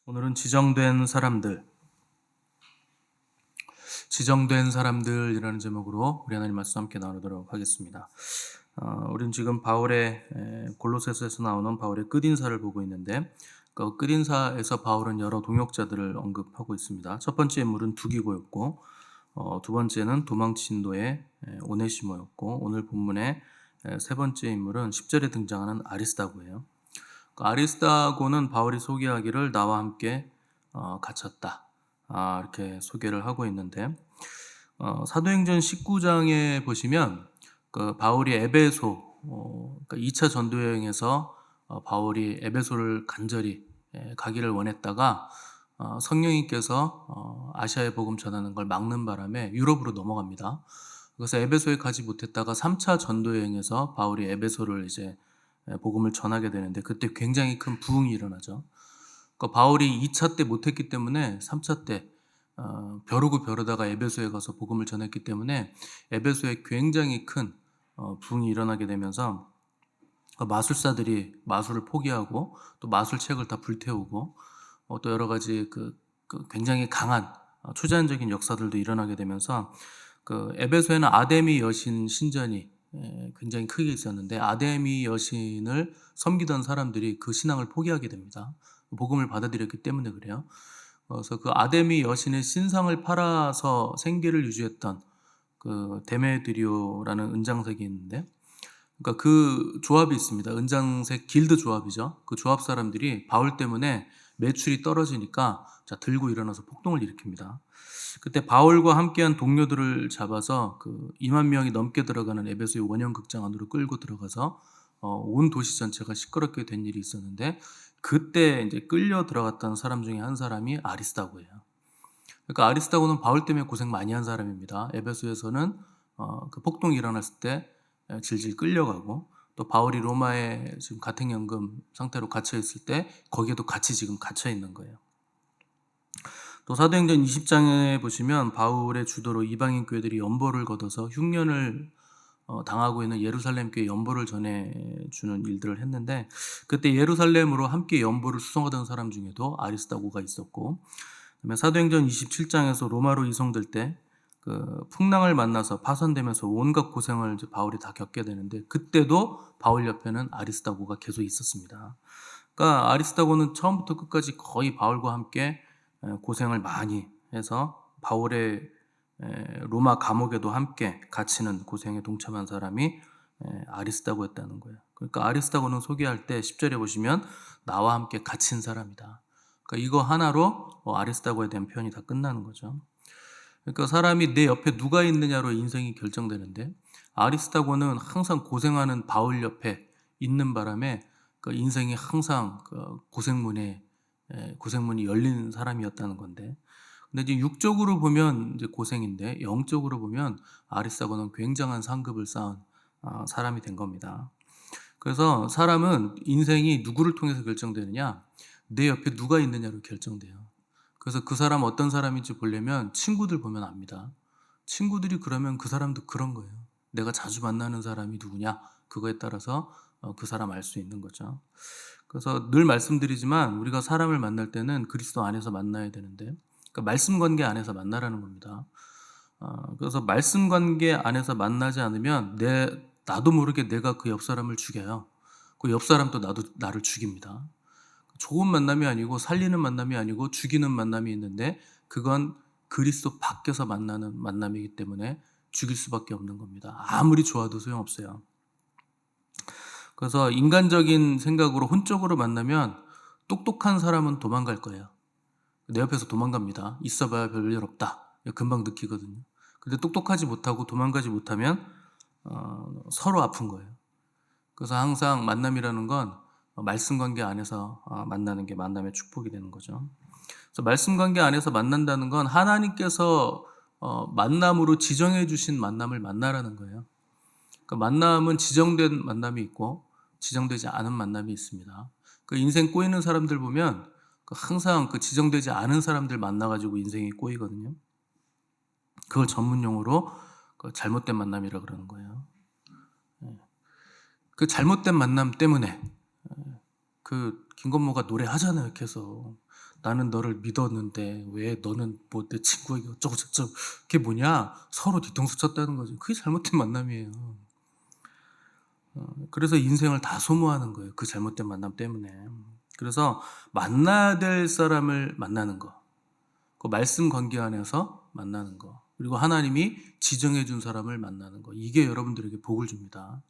오늘은 지정된 사람들이라는 제목으로 우리 하나님 말씀 함께 나누도록 하겠습니다. 우리는 지금 바울의 골로새서에서 나오는 바울의 끝인사를 보고 있는데 그 끝인사에서 바울은 여러 동역자들을 언급하고 있습니다. 첫 번째 인물은 두기고였고 두 번째는 도망친 도의 오네시모였고 오늘 본문의 세 번째 인물은 10절에 등장하는 아리스다고예요. 아리스다고는 바울이 소개하기를 나와 함께 갇혔다 이렇게 소개를 하고 있는데 사도행전 19장에 보시면 그 바울이 에베소 2차 전도 여행에서 바울이 에베소를 간절히 가기를 원했다가 성령님께서 아시아의 복음 전하는 걸 막는 바람에 유럽으로 넘어갑니다. 그래서 에베소에 가지 못했다가 3차 전도 여행에서 바울이 에베소를 이제 복음을 전하게 되는데 그때 굉장히 큰 부흥이 일어나죠. 그러니까 바울이 2차 때 못했기 때문에 3차 때 벼르고 벼르다가 에베소에 가서 복음을 전했기 때문에 에베소에 굉장히 큰 부흥이 일어나게 되면서 마술사들이 마술을 포기하고 또 마술책을 다 불태우고 또 여러 가지 그 굉장히 강한 초자연적인 역사들도 일어나게 되면서 그 에베소에는 아데미 여신 신전이 굉장히 크게 있었는데 아데미 여신을 섬기던 사람들이 그 신앙을 포기하게 됩니다. 복음을 받아들였기 때문에 그래요. 그래서 그 아데미 여신의 신상을 팔아서 생계를 유지했던 그 데메드리오라는 은장색이 있는데 그러니까 그 조합이 있습니다. 은장색 길드 조합이죠. 그 조합 사람들이 바울 때문에 매출이 떨어지니까 들고 일어나서 폭동을 일으킵니다. 그때 바울과 함께한 동료들을 잡아서 그 2만 명이 넘게 들어가는 에베소의 원형 극장 안으로 끌고 들어가서 온 도시 전체가 시끄럽게 된 일이 있었는데 그때 이제 끌려 들어갔던 사람 중에 한 사람이 아리스다고예요. 그러니까 아리스다고는 바울 때문에 고생 많이 한 사람입니다. 에베소에서는 그 폭동이 일어났을 때 질질 끌려가고 또 바울이 로마에 지금 가택연금 상태로 갇혀 있을 때 거기에도 같이 지금 갇혀 있는 거예요. 또 사도행전 20장에 보시면 바울의 주도로 이방인 교회들이 연보를 걷어서 흉년을 당하고 있는 예루살렘 교회 연보를 전해주는 일들을 했는데 그때 예루살렘으로 함께 연보를 수송하던 사람 중에도 아리스다고가 있었고 그다음에 사도행전 27장에서 로마로 이송될 때 그 풍랑을 만나서 파손되면서 온갖 고생을 이제 바울이 다 겪게 되는데 그때도 바울 옆에는 아리스다고가 계속 있었습니다. 그러니까 아리스다고는 처음부터 끝까지 거의 바울과 함께 고생을 많이 해서 바울의 로마 감옥에도 함께 갇히는 고생에 동참한 사람이 아리스다고였다는 거예요. 그러니까 아리스다고는 소개할 때 10절에 보시면 나와 함께 갇힌 사람이다. 그러니까 이거 하나로 아리스다고에 대한 표현이 다 끝나는 거죠. 그러니까 사람이 내 옆에 누가 있느냐로 인생이 결정되는데 아리스다고는 항상 고생하는 바울 옆에 있는 바람에 그 인생이 항상 그 고생문이 열린 사람이었다는 건데 근데 이제 육적으로 보면 이제 고생인데 영적으로 보면 아리스다고는 굉장한 상급을 쌓은 사람이 된 겁니다. 그래서 사람은 인생이 누구를 통해서 결정되느냐 내 옆에 누가 있느냐로 결정돼요. 그래서 그 사람 어떤 사람인지 보려면 친구들 보면 압니다. 친구들이 그러면 그 사람도 그런 거예요. 내가 자주 만나는 사람이 누구냐 그거에 따라서 그 사람 알 수 있는 거죠. 그래서 늘 말씀드리지만 우리가 사람을 만날 때는 그리스도 안에서 만나야 되는데 그러니까 말씀 관계 안에서 만나라는 겁니다. 그래서 말씀 관계 안에서 만나지 않으면 나도 모르게 내가 그 옆 사람을 죽여요. 그 옆 사람도 나를 죽입니다. 좋은 만남이 아니고 살리는 만남이 아니고 죽이는 만남이 있는데 그건 그리스도 밖에서 만나는 만남이기 때문에 죽일 수밖에 없는 겁니다. 아무리 좋아도 소용없어요. 그래서 인간적인 생각으로 혼적으로 만나면 똑똑한 사람은 도망갈 거예요. 내 옆에서 도망갑니다. 있어봐야 별일 없다. 금방 느끼거든요. 근데 똑똑하지 못하고 도망가지 못하면 서로 아픈 거예요. 그래서 항상 만남이라는 건 말씀 관계 안에서 만나는 게 만남의 축복이 되는 거죠. 그래서 말씀 관계 안에서 만난다는 건 하나님께서 만남으로 지정해 주신 만남을 만나라는 거예요. 그러니까 만남은 지정된 만남이 있고 지정되지 않은 만남이 있습니다. 그 인생 꼬이는 사람들 보면 항상 그 지정되지 않은 사람들 만나가지고 인생이 꼬이거든요. 그걸 전문 용어로 잘못된 만남이라 그러는 거예요. 그 잘못된 만남 때문에 그 김건모가 노래하잖아요, 계속. 나는 너를 믿었는데 왜 너는 뭐 내 친구에게 어쩌고 저쩌고. 그게 뭐냐? 서로 뒤통수 쳤다는 거죠. 그게 잘못된 만남이에요. 그래서 인생을 다 소모하는 거예요. 그 잘못된 만남 때문에. 그래서 만나야 될 사람을 만나는 거. 그 말씀 관계 안에서 만나는 거. 그리고 하나님이 지정해 준 사람을 만나는 거. 이게 여러분들에게 복을 줍니다.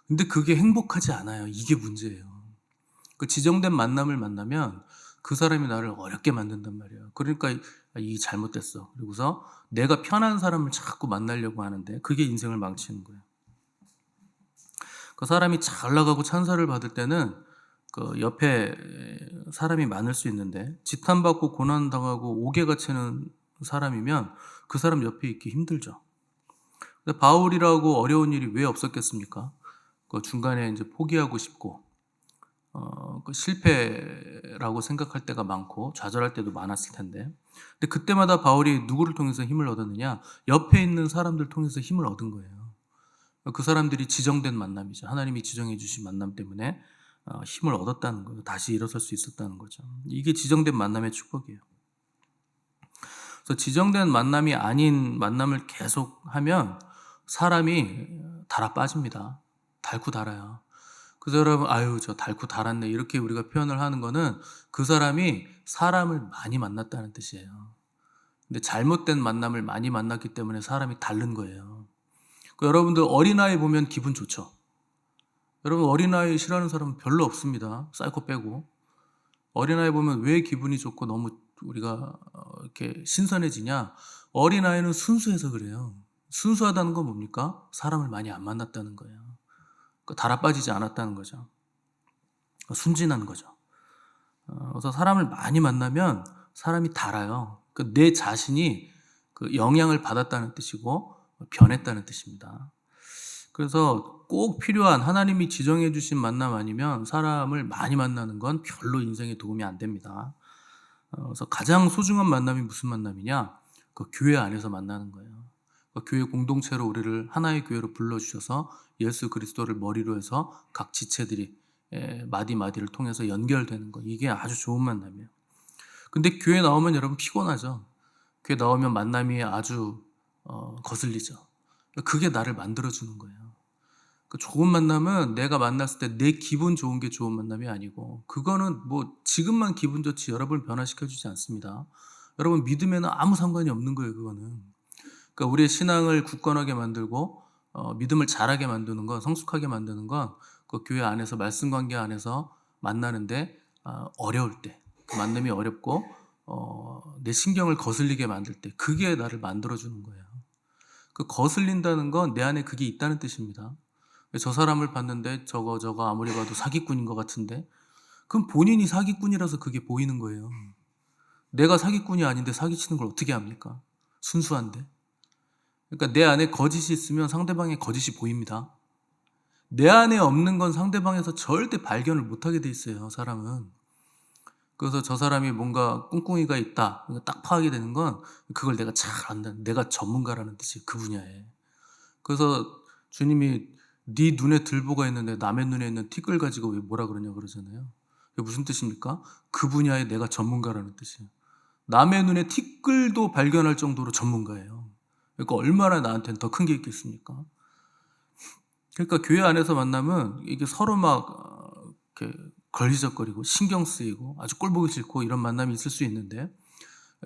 근데 그게 행복하지 않아요. 이게 문제예요. 그 지정된 만남을 만나면 그 사람이 나를 어렵게 만든단 말이에요. 그러니까 이 잘못됐어. 그리고서 내가 편한 사람을 자꾸 만나려고 하는데 그게 인생을 망치는 거예요. 그 사람이 잘 나가고 찬사를 받을 때는 그 옆에 사람이 많을 수 있는데 지탄받고 고난당하고 옥에 갇히는 사람이면 그 사람 옆에 있기 힘들죠. 근데 바울이라고 어려운 일이 왜 없었겠습니까? 그 중간에 이제 포기하고 싶고 그 실패라고 생각할 때가 많고 좌절할 때도 많았을 텐데, 근데 그때마다 바울이 누구를 통해서 힘을 얻었느냐? 옆에 있는 사람들 통해서 힘을 얻은 거예요. 그 사람들이 지정된 만남이죠. 하나님이 지정해 주신 만남 때문에 힘을 얻었다는 거예요. 다시 일어설 수 있었다는 거죠. 이게 지정된 만남의 축복이에요. 그래서 지정된 만남이 아닌 만남을 계속하면 사람이 달아 빠집니다. 닳고 달아요. 그래서 여러분, 아유 저 닳고 달았네 이렇게 우리가 표현을 하는 거는 그 사람이 사람을 많이 만났다는 뜻이에요. 근데 잘못된 만남을 많이 만났기 때문에 사람이 닳는 거예요. 여러분들 어린아이 보면 기분 좋죠? 여러분 어린아이 싫어하는 사람은 별로 없습니다. 사이코 빼고. 어린아이 보면 왜 기분이 좋고 너무 우리가 이렇게 신선해지냐? 어린아이는 순수해서 그래요. 순수하다는 건 뭡니까? 사람을 많이 안 만났다는 거예요. 달아빠지지 않았다는 거죠. 순진한 거죠. 그래서 사람을 많이 만나면 사람이 달아요. 내 자신이 그 영향을 받았다는 뜻이고 변했다는 뜻입니다. 그래서 꼭 필요한 하나님이 지정해 주신 만남 아니면 사람을 많이 만나는 건 별로 인생에 도움이 안 됩니다. 그래서 가장 소중한 만남이 무슨 만남이냐? 그 교회 안에서 만나는 거예요. 그 교회 공동체로 우리를 하나의 교회로 불러주셔서 예수 그리스도를 머리로 해서 각 지체들이 마디마디를 통해서 연결되는 거. 이게 아주 좋은 만남이에요. 근데 교회 나오면 여러분 피곤하죠? 교회 나오면 만남이 아주 거슬리죠. 그게 나를 만들어주는 거예요. 그 좋은 만남은 내가 만났을 때 내 기분 좋은 게 좋은 만남이 아니고, 그거는 뭐 지금만 기분 좋지 여러분을 변화시켜주지 않습니다. 여러분 믿음에는 아무 상관이 없는 거예요. 그거는. 그러니까 우리의 신앙을 굳건하게 만들고 믿음을 잘하게 만드는 건, 성숙하게 만드는 건 그 교회 안에서 말씀 관계 안에서 만나는데 어려울 때, 그 만남이 어렵고 내 신경을 거슬리게 만들 때, 그게 나를 만들어주는 거예요. 그 거슬린다는 건 내 안에 그게 있다는 뜻입니다. 저 사람을 봤는데 저거 아무리 봐도 사기꾼인 것 같은데, 그럼 본인이 사기꾼이라서 그게 보이는 거예요. 내가 사기꾼이 아닌데 사기치는 걸 어떻게 합니까? 순수한데. 그러니까 내 안에 거짓이 있으면 상대방의 거짓이 보입니다. 내 안에 없는 건 상대방에서 절대 발견을 못하게 돼 있어요, 사람은. 그래서 저 사람이 뭔가 꿍꿍이가 있다, 딱 파악이 되는 건 그걸 내가 잘 안다, 내가 전문가라는 뜻이에요, 그 분야에. 그래서 주님이 네 눈에 들보가 있는데 남의 눈에 있는 티끌 가지고 왜 뭐라 그러냐 그러잖아요. 그게 무슨 뜻입니까? 그 분야에 내가 전문가라는 뜻이에요. 남의 눈에 티끌도 발견할 정도로 전문가예요. 그러니까 얼마나 나한테는 더 큰 게 있겠습니까? 그러니까 교회 안에서 만나면 이게 서로 막 이렇게 걸리적거리고 신경 쓰이고 아주 꼴보기 싫고 이런 만남이 있을 수 있는데,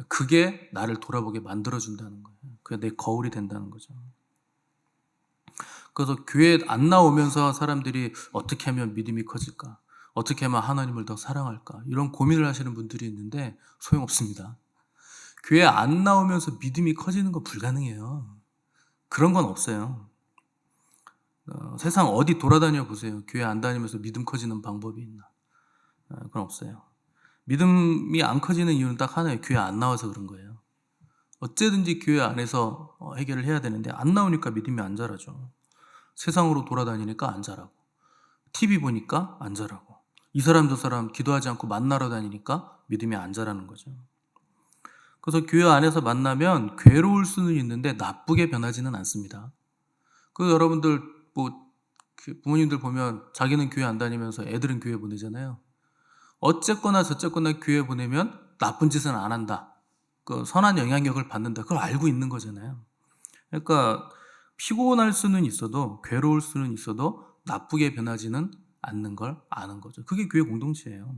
그게 나를 돌아보게 만들어준다는 거예요. 그게 내 거울이 된다는 거죠. 그래서 교회 안 나오면서 사람들이 어떻게 하면 믿음이 커질까? 어떻게 하면 하나님을 더 사랑할까? 이런 고민을 하시는 분들이 있는데 소용없습니다. 교회 안 나오면서 믿음이 커지는 건 불가능해요. 그런 건 없어요. 세상 어디 돌아다녀 보세요. 교회 안 다니면서 믿음 커지는 방법이 있나? 그건 없어요. 믿음이 안 커지는 이유는 딱 하나예요. 교회 안 나와서 그런 거예요. 어쨌든지 교회 안에서 해결을 해야 되는데 안 나오니까 믿음이 안 자라죠. 세상으로 돌아다니니까 안 자라고, TV 보니까 안 자라고, 이 사람 저 사람 기도하지 않고 만나러 다니니까 믿음이 안 자라는 거죠. 그래서 교회 안에서 만나면 괴로울 수는 있는데 나쁘게 변하지는 않습니다. 그 여러분들 뭐 부모님들 보면 자기는 교회 안 다니면서 애들은 교회 보내잖아요. 어쨌거나 저쨌거나 교회 보내면 나쁜 짓은 안 한다. 그 선한 영향력을 받는다. 그걸 알고 있는 거잖아요. 그러니까 피곤할 수는 있어도 괴로울 수는 있어도 나쁘게 변하지는 않는 걸 아는 거죠. 그게 교회 공동체예요.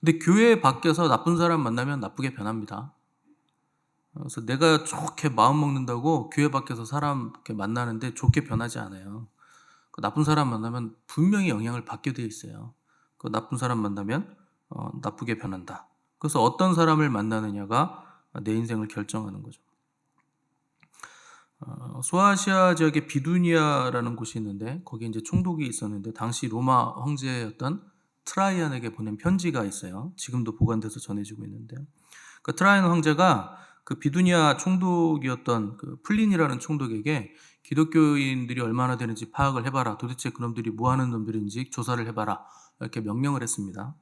근데 교회 밖에서 나쁜 사람 만나면 나쁘게 변합니다. 그래서 내가 좋게 마음 먹는다고 교회 밖에서 사람 이렇게 만나는데 좋게 변하지 않아요. 그 나쁜 사람 만나면 분명히 영향을 받게 돼 있어요. 그 나쁜 사람 만나면 나쁘게 변한다. 그래서 어떤 사람을 만나느냐가 내 인생을 결정하는 거죠. 소아시아 지역에 비두니아라는 곳이 있는데 거기에 이제 총독이 있었는데 당시 로마 황제였던 트라이안에게 보낸 편지가 있어요. 지금도 보관돼서 전해지고 있는데 그 트라이안 황제가 그 비두니아 총독이었던 그 플린이라는 총독에게 기독교인들이 얼마나 되는지 파악을 해봐라. 도대체 그놈들이 뭐 하는 놈들인지 조사를 해봐라. 이렇게 명령을 했습니다.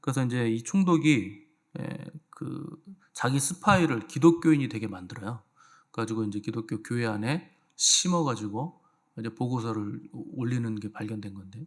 그래서 이제 이 총독이 그 자기 스파이를 기독교인이 되게 만들어요. 가지고 이제 기독교 교회 안에 심어가지고 이제 보고서를 올리는 게 발견된 건데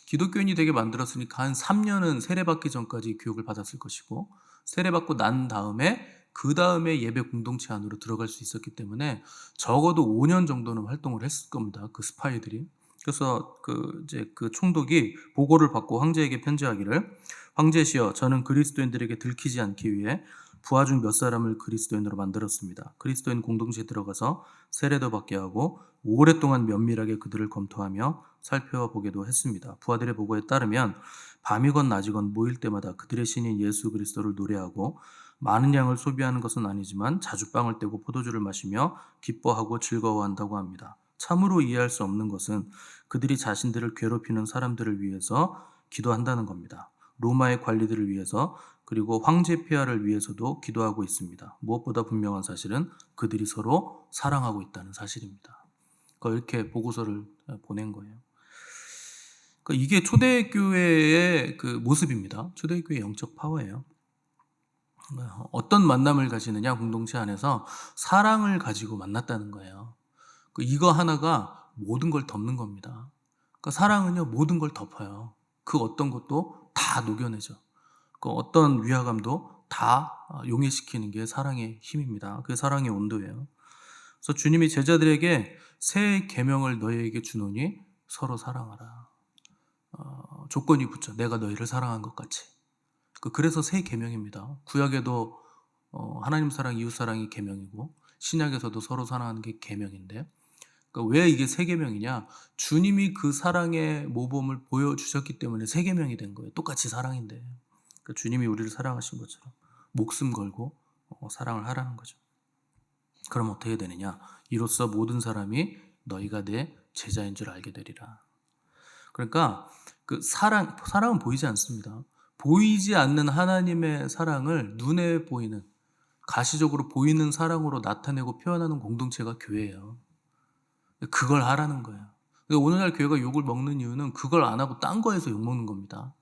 기독교인이 되게 만들었으니까 한 3년은 세례받기 전까지 교육을 받았을 것이고 세례받고 난 다음에 그 다음에 예배 공동체 안으로 들어갈 수 있었기 때문에 적어도 5년 정도는 활동을 했을 겁니다. 그 스파이들이. 그래서 이제 그 총독이 보고를 받고 황제에게 편지하기를 황제시여 저는 그리스도인들에게 들키지 않기 위해 부하 중 몇 사람을 그리스도인으로 만들었습니다. 그리스도인 공동체에 들어가서 세례도 받게 하고 오랫동안 면밀하게 그들을 검토하며 살펴보기도 했습니다. 부하들의 보고에 따르면 밤이건 낮이건 모일 때마다 그들의 신인 예수 그리스도를 노래하고 많은 양을 소비하는 것은 아니지만 자주 빵을 떼고 포도주를 마시며 기뻐하고 즐거워한다고 합니다. 참으로 이해할 수 없는 것은 그들이 자신들을 괴롭히는 사람들을 위해서 기도한다는 겁니다. 로마의 관리들을 위해서 그리고 황제 폐하를 위해서도 기도하고 있습니다. 무엇보다 분명한 사실은 그들이 서로 사랑하고 있다는 사실입니다. 이렇게 보고서를 보낸 거예요. 이게 초대교회의 그 모습입니다. 초대교회의 영적 파워예요. 어떤 만남을 가지느냐 공동체 안에서 사랑을 가지고 만났다는 거예요. 이거 하나가 모든 걸 덮는 겁니다. 사랑은요 모든 걸 덮어요. 그 어떤 것도 다 녹여내죠. 그 어떤 위화감도 다 용해시키는 게 사랑의 힘입니다. 그게 사랑의 온도예요. 그래서 주님이 제자들에게 새 계명을 너희에게 주노니 서로 사랑하라. 조건이 붙죠. 내가 너희를 사랑한 것 같이. 그래서 새 계명입니다. 구약에도 하나님 사랑, 이웃 사랑이 계명이고 신약에서도 서로 사랑하는 게 계명인데 왜 이게 새 계명이냐? 주님이 그 사랑의 모범을 보여주셨기 때문에 새 계명이 된 거예요. 똑같이 사랑인데. 주님이 우리를 사랑하신 것처럼 목숨 걸고 사랑을 하라는 거죠. 그럼 어떻게 되느냐? 이로써 모든 사람이 너희가 내 제자인 줄 알게 되리라. 그러니까 그 사랑은 보이지 않습니다. 보이지 않는 하나님의 사랑을 눈에 보이는 가시적으로 보이는 사랑으로 나타내고 표현하는 공동체가 교회예요. 그걸 하라는 거예요. 오늘날 교회가 욕을 먹는 이유는 그걸 안 하고 딴 거에서 욕 먹는 겁니다.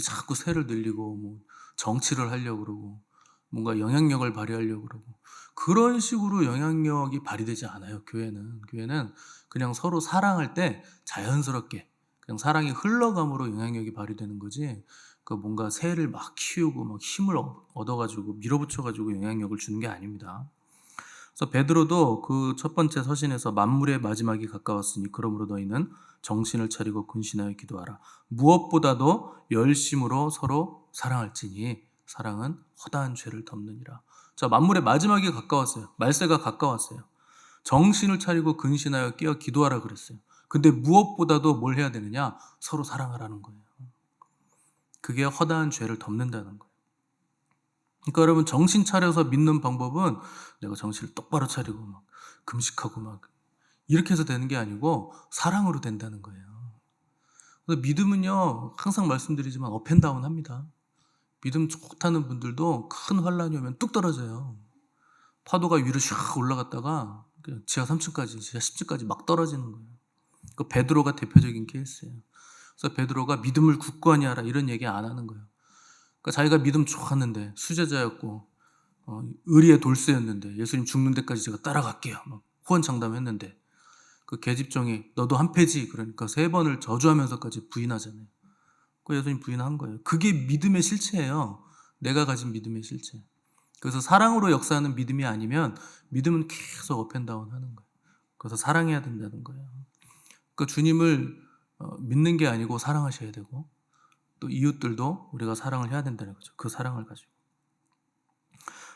자꾸 세를 늘리고 뭐 정치를 하려고 그러고 뭔가 영향력을 발휘하려고 그러고 그런 식으로 영향력이 발휘되지 않아요. 교회는 그냥 서로 사랑할 때 자연스럽게 그냥 사랑이 흘러감으로 영향력이 발휘되는 거지. 뭔가 세를 막 키우고 막 힘을 얻어가지고 밀어붙여가지고 영향력을 주는 게 아닙니다. 그래서 베드로도 그 첫 번째 서신에서 만물의 마지막이 가까웠으니 그러므로 너희는 정신을 차리고 근신하여 기도하라. 무엇보다도 열심으로 서로 사랑할지니 사랑은 허다한 죄를 덮느니라. 자, 만물의 마지막이 가까웠어요. 말세가 가까웠어요. 정신을 차리고 근신하여 깨어 기도하라 그랬어요. 근데 무엇보다도 뭘 해야 되느냐? 서로 사랑하라는 거예요. 그게 허다한 죄를 덮는다는 거예요. 그러니까 여러분 정신 차려서 믿는 방법은 내가 정신을 똑바로 차리고 막 금식하고 막 이렇게 해서 되는 게 아니고 사랑으로 된다는 거예요. 그래서 믿음은요 항상 말씀드리지만 업앤다운 합니다. 믿음 좋다는 분들도 큰 환란이 오면 뚝 떨어져요. 파도가 위로 샥 올라갔다가 지하 3층까지 지하 10층까지 막 떨어지는 거예요. 그 베드로가 대표적인 케이스예요. 그래서 베드로가 믿음을 굳건히 하라 이런 얘기 안 하는 거예요. 그러니까 자기가 믿음 좋았는데 수제자였고 의리의 돌쇠였는데 예수님 죽는 데까지 제가 따라갈게요. 막 호언장담했는데 그 계집종이 너도 한패지 그러니까 3번을 저주하면서까지 부인하잖아요. 그 예수님 부인한 거예요. 그게 믿음의 실체예요. 내가 가진 믿음의 실체. 그래서 사랑으로 역사하는 믿음이 아니면 믿음은 계속 업앤다운 하는 거예요. 그래서 사랑해야 된다는 거예요. 그 주님을 믿는 게 아니고 사랑하셔야 되고 또 이웃들도 우리가 사랑을 해야 된다는 거죠. 그 사랑을 가지고.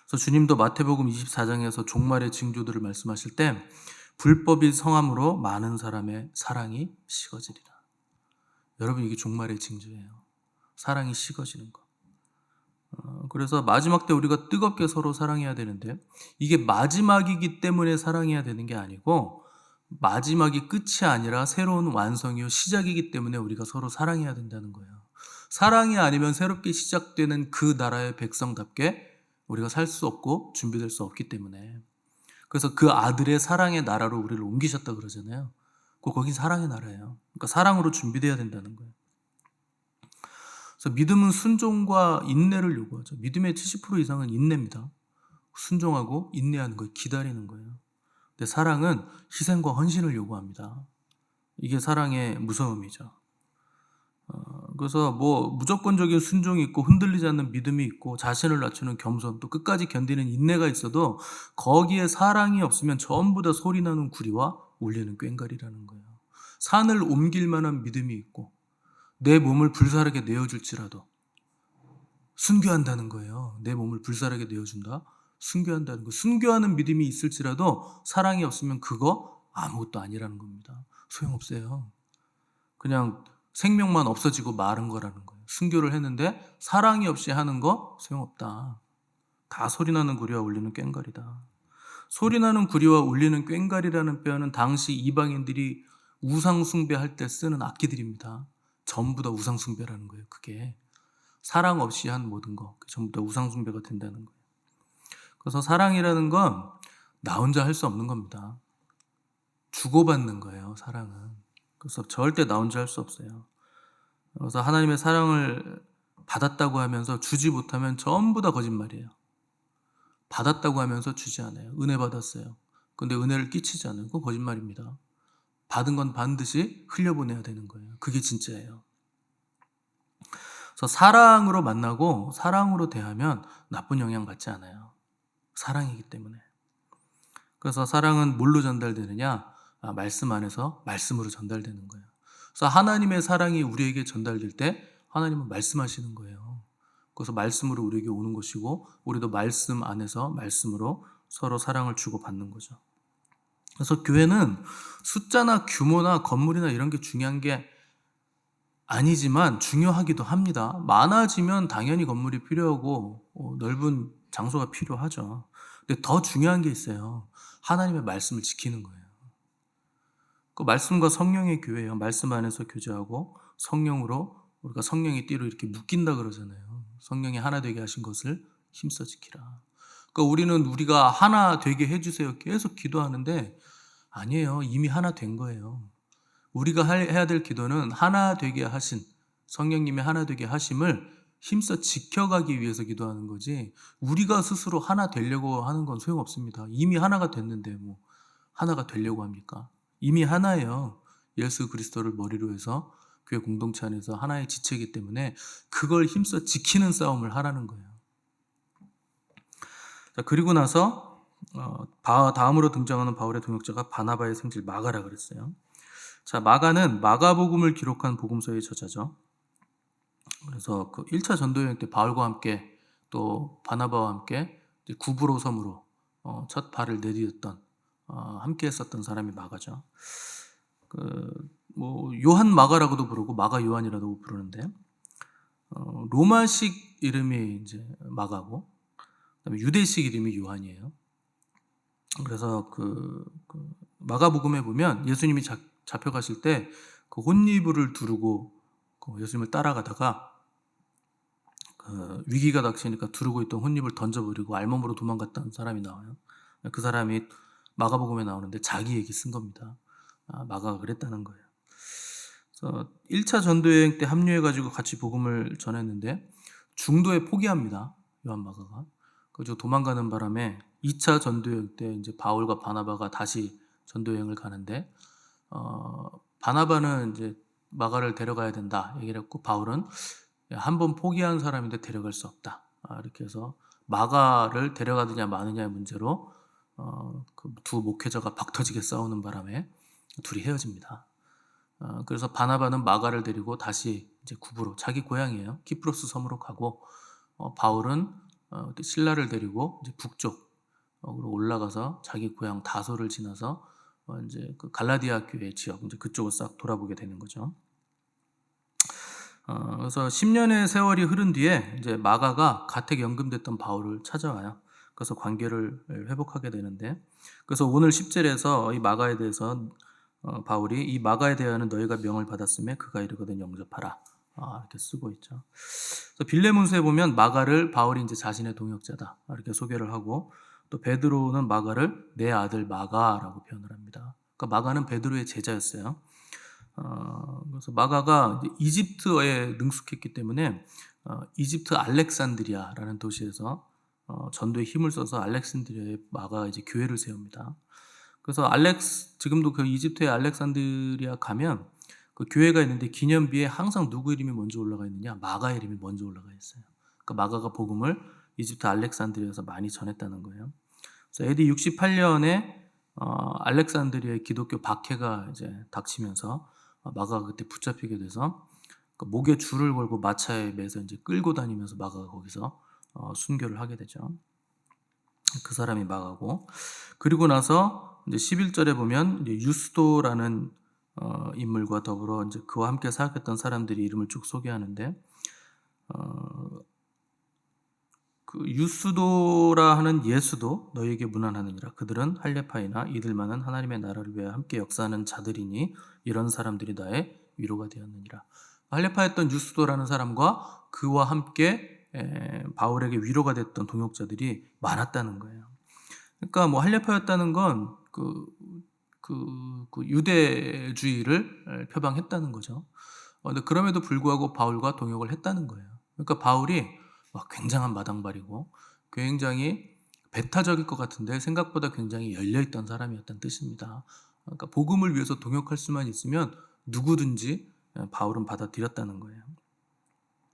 그래서 주님도 마태복음 24장에서 종말의 징조들을 말씀하실 때 불법이 성함으로 많은 사람의 사랑이 식어지리라. 여러분 이게 종말의 징조예요. 사랑이 식어지는 거. 그래서 마지막 때 우리가 뜨겁게 서로 사랑해야 되는데 이게 마지막이기 때문에 사랑해야 되는 게 아니고 마지막이 끝이 아니라 새로운 완성이요 시작이기 때문에 우리가 서로 사랑해야 된다는 거예요. 사랑이 아니면 새롭게 시작되는 그 나라의 백성답게 우리가 살 수 없고 준비될 수 없기 때문에 그래서 그 아들의 사랑의 나라로 우리를 옮기셨다 그러잖아요. 거긴 사랑의 나라예요. 그러니까 사랑으로 준비돼야 된다는 거예요. 그래서 믿음은 순종과 인내를 요구하죠. 믿음의 70% 이상은 인내입니다. 순종하고 인내하는 거예요. 기다리는 거예요. 근데 사랑은 희생과 헌신을 요구합니다. 이게 사랑의 무서움이죠. 그래서 뭐 무조건적인 순종이 있고 흔들리지 않는 믿음이 있고 자신을 낮추는 겸손 또 끝까지 견디는 인내가 있어도 거기에 사랑이 없으면 전부 다 소리나는 구리와 울리는 꽹과리라는 거예요. 산을 옮길 만한 믿음이 있고 내 몸을 불사르게 내어줄지라도 순교한다는 거예요. 내 몸을 불사르게 내어준다. 순교한다는 거. 순교하는 믿음이 있을지라도 사랑이 없으면 그거 아무것도 아니라는 겁니다. 소용없어요. 그냥 생명만 없어지고 마른 거라는 거예요. 순교를 했는데 사랑이 없이 하는 거 소용없다. 다 소리나는 구리와 울리는 꽹과리다. 소리나는 구리와 울리는 꽹과리라는 표현은 당시 이방인들이 우상 숭배할 때 쓰는 악기들입니다. 전부 다 우상 숭배라는 거예요. 그게 사랑 없이 한 모든 거 전부 다 우상 숭배가 된다는 거예요. 그래서 사랑이라는 건 나 혼자 할 수 없는 겁니다. 주고받는 거예요. 사랑은. 그래서 절대 나 혼자 할 수 없어요. 그래서 하나님의 사랑을 받았다고 하면서 주지 못하면 전부 다 거짓말이에요. 받았다고 하면서 주지 않아요. 은혜 받았어요. 근데 은혜를 끼치지 않아요. 그건 거짓말입니다. 받은 건 반드시 흘려보내야 되는 거예요. 그게 진짜예요. 그래서 사랑으로 만나고 사랑으로 대하면 나쁜 영향 받지 않아요. 사랑이기 때문에. 그래서 사랑은 뭘로 전달되느냐? 말씀 안에서 말씀으로 전달되는 거예요. 그래서 하나님의 사랑이 우리에게 전달될 때 하나님은 말씀하시는 거예요. 그래서 말씀으로 우리에게 오는 것이고 우리도 말씀 안에서 말씀으로 서로 사랑을 주고받는 거죠. 그래서 교회는 숫자나 규모나 건물이나 이런 게 중요한 게 아니지만 중요하기도 합니다. 많아지면 당연히 건물이 필요하고 넓은 장소가 필요하죠. 근데 더 중요한 게 있어요. 하나님의 말씀을 지키는 거예요. 그 말씀과 성령의 교회예요. 말씀 안에서 교제하고 성령으로 우리가 성령의 띠로 이렇게 묶인다 그러잖아요. 성령이 하나 되게 하신 것을 힘써 지키라. 그러니까 우리는 우리가 하나 되게 해주세요. 계속 기도하는데 아니에요. 이미 하나 된 거예요. 우리가 해야 될 기도는 하나 되게 하신 성령님의 하나 되게 하심을 힘써 지켜가기 위해서 기도하는 거지 우리가 스스로 하나 되려고 하는 건 소용없습니다. 이미 하나가 됐는데 뭐 하나가 되려고 합니까? 이미 하나예요. 예수 그리스도를 머리로 해서 교회 공동체 안에서 하나의 지체이기 때문에 그걸 힘써 지키는 싸움을 하라는 거예요. 자, 그리고 나서 다음으로 등장하는 바울의 동역자가 바나바의 생질 마가라 그랬어요. 자, 마가는 마가복음을 기록한 복음서의 저자죠. 그래서 그 1차 전도여행 때 바울과 함께 또 바나바와 함께 구브로 섬으로 첫 발을 내디뎠던 함께 했었던 사람이 마가죠. 뭐 요한 마가라고도 부르고 마가 요한이라고 부르는데 로마식 이름이 이제 마가고 그다음에 유대식 이름이 요한이에요. 그래서 그 마가복음에 보면 예수님이 잡혀가실 때 그 혼니부를 두르고 예수님을 따라가다가 위기가 닥치니까 두르고 있던 혼잎을 던져버리고 알몸으로 도망갔던 사람이 나와요. 그 사람이 마가복음에 나오는데 자기 얘기 쓴 겁니다. 마가가 그랬다는 거예요. 그래서 1차 전도여행 때 합류해가지고 같이 복음을 전했는데 중도에 포기합니다. 요한 마가가. 그래서 도망가는 바람에 2차 전도여행 때 이제 바울과 바나바가 다시 전도여행을 가는데 바나바는 이제 마가를 데려가야 된다 얘기를 했고, 바울은 한 번 포기한 사람인데 데려갈 수 없다. 이렇게 해서 마가를 데려가느냐 마느냐의 문제로 그 두 목회자가 박터지게 싸우는 바람에 둘이 헤어집니다. 그래서 바나바는 마가를 데리고 다시 이제 구부로, 자기 고향이에요, 키프로스 섬으로 가고, 바울은 신라를 데리고 이제 북쪽으로 올라가서 자기 고향 다소를 지나서 이제 그 갈라디아 교회 지역, 이제 그쪽을 싹 돌아보게 되는 거죠. 그래서 10년의 세월이 흐른 뒤에 이제 마가가 가택 연금됐던 바울을 찾아와요. 그래서 관계를 회복하게 되는데, 그래서 오늘 10절에서 이 마가에 대해서 바울이 이 마가에 대하여는 너희가 명을 받았음에 그가 이르거든 영접하라, 이렇게 쓰고 있죠. 그래서 빌레몬서에 보면 마가를 바울이 이제 자신의 동역자다 이렇게 소개를 하고, 또 베드로는 마가를 내 아들 마가라고 표현을 합니다. 그러니까 마가는 베드로의 제자였어요. 그래서 마가가 이집트어에 능숙했기 때문에 이집트 알렉산드리아라는 도시에서 전도에 힘을 써서 알렉산드리아에 마가가 이제 교회를 세웁니다. 그래서 지금도 그 이집트의 알렉산드리아 가면 그 교회가 있는데 기념비에 항상 누구 이름이 먼저 올라가 있느냐? 마가 이름이 먼저 올라가 있어요. 그러니까 마가가 복음을 이집트 알렉산드리아에서 많이 전했다는 거예요. 그래서 AD 68년에 알렉산드리아의 기독교 박해가 이제 닥치면서 마가가 그때 붙잡히게 돼서 그 목에 줄을 걸고 마차에 매서 이제 끌고 다니면서 마가가 거기서 순교를 하게 되죠. 그 사람이 마가고, 그리고 나서 이제 11절에 보면 이제 유스도라는 인물과 더불어 이제 그와 함께 사역했던 사람들이 이름을 쭉 소개하는데, 그 유스도라 하는 예수도 너희에게 문안하느니라. 그들은 할례파이나 이들만은 하나님의 나라를 위하여 함께 역사하는 자들이니 이런 사람들이 나의 위로가 되었느니라. 할례파였던 유스도라는 사람과 그와 함께 바울에게 위로가 됐던 동역자들이 많았다는 거예요. 그러니까 뭐 할례파였다는 건 그 유대주의를 표방했다는 거죠. 근데 그럼에도 불구하고 바울과 동역을 했다는 거예요. 그러니까 바울이 굉장한 마당발이고 굉장히 배타적일 것 같은데 생각보다 굉장히 열려있던 사람이었다는 뜻입니다. 그러니까 복음을 위해서 동역할 수만 있으면 누구든지 바울은 받아들였다는 거예요.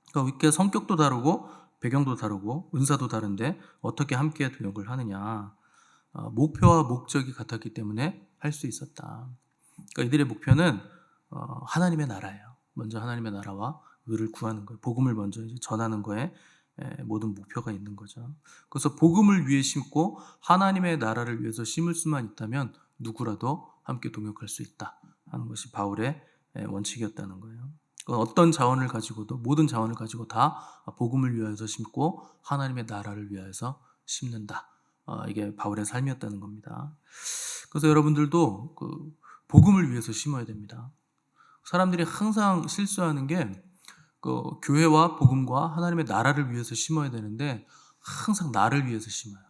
그러니까 이렇게 성격도 다르고 배경도 다르고 은사도 다른데 어떻게 함께 동역을 하느냐? 목표와 목적이 같았기 때문에 할 수 있었다. 그러니까 이들의 목표는 하나님의 나라예요. 먼저 하나님의 나라와 의를 구하는 거예요. 복음을 먼저 이제 전하는 거에 모든 목표가 있는 거죠. 그래서 복음을 위해 심고 하나님의 나라를 위해서 심을 수만 있다면 누구라도 함께 동역할 수 있다 하는 것이 바울의 원칙이었다는 거예요. 어떤 자원을 가지고도, 모든 자원을 가지고 다 복음을 위하여서 심고 하나님의 나라를 위하여서 심는다. 이게 바울의 삶이었다는 겁니다. 그래서 여러분들도 그 복음을 위해서 심어야 됩니다. 사람들이 항상 실수하는 게 그 교회와 복음과 하나님의 나라를 위해서 심어야 되는데 항상 나를 위해서 심어요.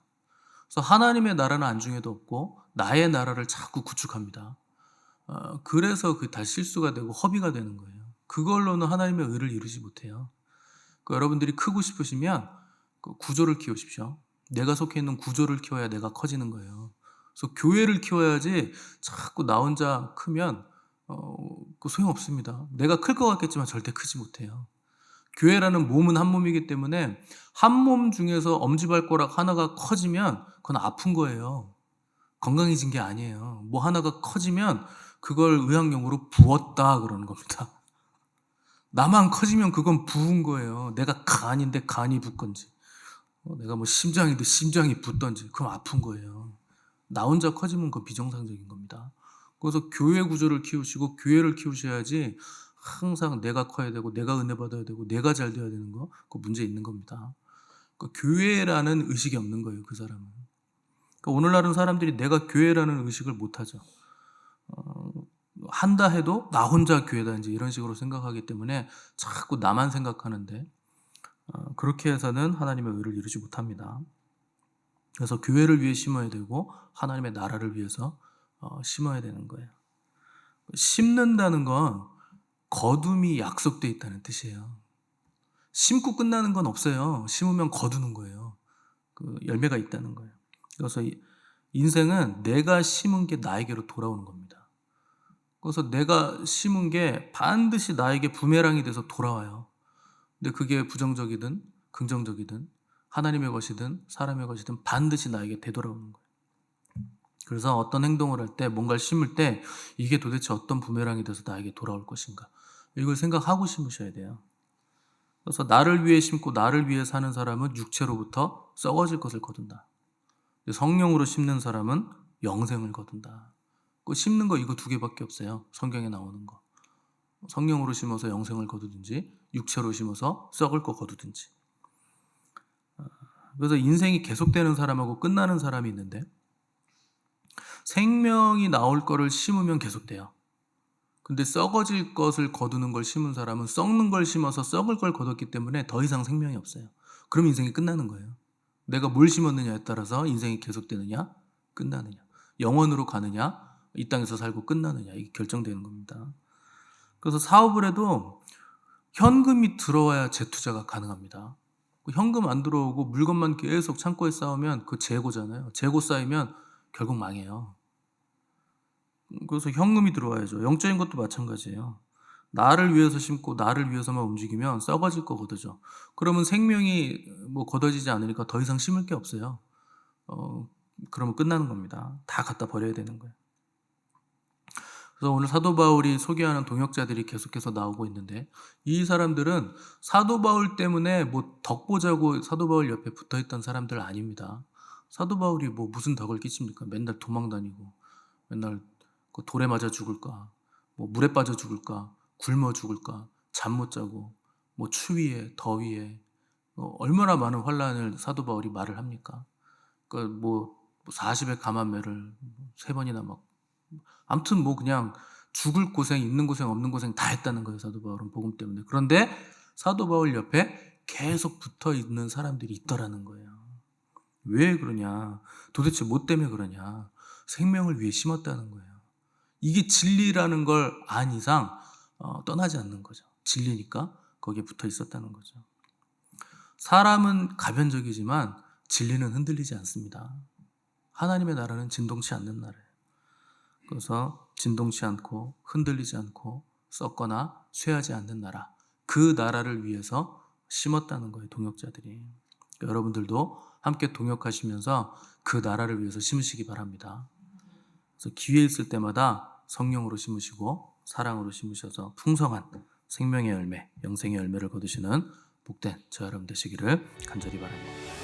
그래서 하나님의 나라는 안중에도 없고 나의 나라를 자꾸 구축합니다. 그래서 그 다 실수가 되고 허비가 되는 거예요. 그걸로는 하나님의 의를 이루지 못해요. 여러분들이 크고 싶으시면 그 구조를 키우십시오. 내가 속해 있는 구조를 키워야 내가 커지는 거예요. 그래서 교회를 키워야지 자꾸 나 혼자 크면 그 소용없습니다. 내가 클 것 같겠지만 절대 크지 못해요. 교회라는 몸은 한 몸이기 때문에 한 몸 중에서 엄지발가락 하나가 커지면 그건 아픈 거예요. 건강해진 게 아니에요. 뭐 하나가 커지면 그걸 의학용어로 부었다 그러는 겁니다. 나만 커지면 그건 부은 거예요. 내가 간인데 간이 붓건지, 내가 뭐 심장인데 심장이 붓던지, 그럼 아픈 거예요. 나 혼자 커지면 그건 비정상적인 겁니다. 그래서 교회 구조를 키우시고 교회를 키우셔야지 항상 내가 커야 되고 내가 은혜 받아야 되고 내가 잘 돼야 되는 거, 그 문제 있는 겁니다. 교회라는 의식이 없는 거예요, 그 사람은. 오늘날은 사람들이 내가 교회라는 의식을 못 하죠. 한다 해도 나 혼자 교회다 이제 이런 식으로 생각하기 때문에 자꾸 나만 생각하는데 그렇게 해서는 하나님의 의를 이루지 못합니다. 그래서 교회를 위해 심어야 되고 하나님의 나라를 위해서 심어야 되는 거예요. 심는다는 건 거둠이 약속되어 있다는 뜻이에요. 심고 끝나는 건 없어요. 심으면 거두는 거예요. 그 열매가 있다는 거예요. 그래서 인생은 내가 심은 게 나에게로 돌아오는 겁니다. 그래서 내가 심은 게 반드시 나에게 부메랑이 돼서 돌아와요. 근데 그게 부정적이든 긍정적이든 하나님의 것이든 사람의 것이든 반드시 나에게 되돌아오는 거예요. 그래서 어떤 행동을 할 때 뭔가를 심을 때 이게 도대체 어떤 부메랑이 돼서 나에게 돌아올 것인가, 이걸 생각하고 심으셔야 돼요. 그래서 나를 위해 심고 나를 위해 사는 사람은 육체로부터 썩어질 것을 거둔다. 성령으로 심는 사람은 영생을 거둔다. 그 심는 거 이거 두 개밖에 없어요. 성경에 나오는 거. 성령으로 심어서 영생을 거두든지 육체로 심어서 썩을 거 거두든지. 그래서 인생이 계속되는 사람하고 끝나는 사람이 있는데, 생명이 나올 거를 심으면 계속돼요. 근데 썩어질 것을 거두는 걸 심은 사람은 썩는 걸 심어서 썩을 걸 거뒀기 때문에 더 이상 생명이 없어요. 그럼 인생이 끝나는 거예요. 내가 뭘 심었느냐에 따라서 인생이 계속되느냐 끝나느냐, 영원으로 가느냐 이 땅에서 살고 끝나느냐, 이게 결정되는 겁니다. 그래서 사업을 해도 현금이 들어와야 재투자가 가능합니다. 현금 안 들어오고 물건만 계속 창고에 쌓으면 그 재고잖아요. 재고 쌓이면 결국 망해요. 그래서 현금이 들어와야죠. 영적인 것도 마찬가지예요. 나를 위해서 심고 나를 위해서만 움직이면 썩어질 거 거두죠. 그러면 생명이 뭐 거둬지지 않으니까 더 이상 심을 게 없어요. 그러면 끝나는 겁니다. 다 갖다 버려야 되는 거예요. 그래서 오늘 사도 바울이 소개하는 동역자들이 계속해서 나오고 있는데, 이 사람들은 사도 바울 때문에 뭐 덕 보자고 사도 바울 옆에 붙어있던 사람들 아닙니다. 사도 바울이 뭐 무슨 덕을 끼칩니까? 맨날 도망 다니고, 맨날 그 돌에 맞아 죽을까, 뭐 물에 빠져 죽을까, 굶어 죽을까, 잠 못 자고, 뭐 추위에 더위에 얼마나 많은 환란을 사도 바울이 말을 합니까? 뭐 40의 감암매를 3번이나 막, 아무튼 뭐 그냥 죽을 고생, 있는 고생, 없는 고생 다 했다는 거예요, 사도 바울은 복음 때문에. 그런데 사도 바울 옆에 계속 붙어 있는 사람들이 있더라는 거예요. 왜 그러냐? 도대체 뭐 때문에 그러냐? 생명을 위해 심었다는 거예요. 이게 진리라는 걸 안 이상 떠나지 않는 거죠. 진리니까 거기에 붙어 있었다는 거죠. 사람은 가변적이지만 진리는 흔들리지 않습니다. 하나님의 나라는 진동치 않는 나라예요. 그래서 진동치 않고 흔들리지 않고 썩거나 쇠하지 않는 나라, 그 나라를 위해서 심었다는 거예요, 동역자들이. 그러니까 여러분들도 함께 동역하시면서 그 나라를 위해서 심으시기 바랍니다. 그래서 기회 있을 때마다 성령으로 심으시고 사랑으로 심으셔서 풍성한 생명의 열매, 영생의 열매를 거두시는 복된 저 여러분 되시기를 간절히 바랍니다.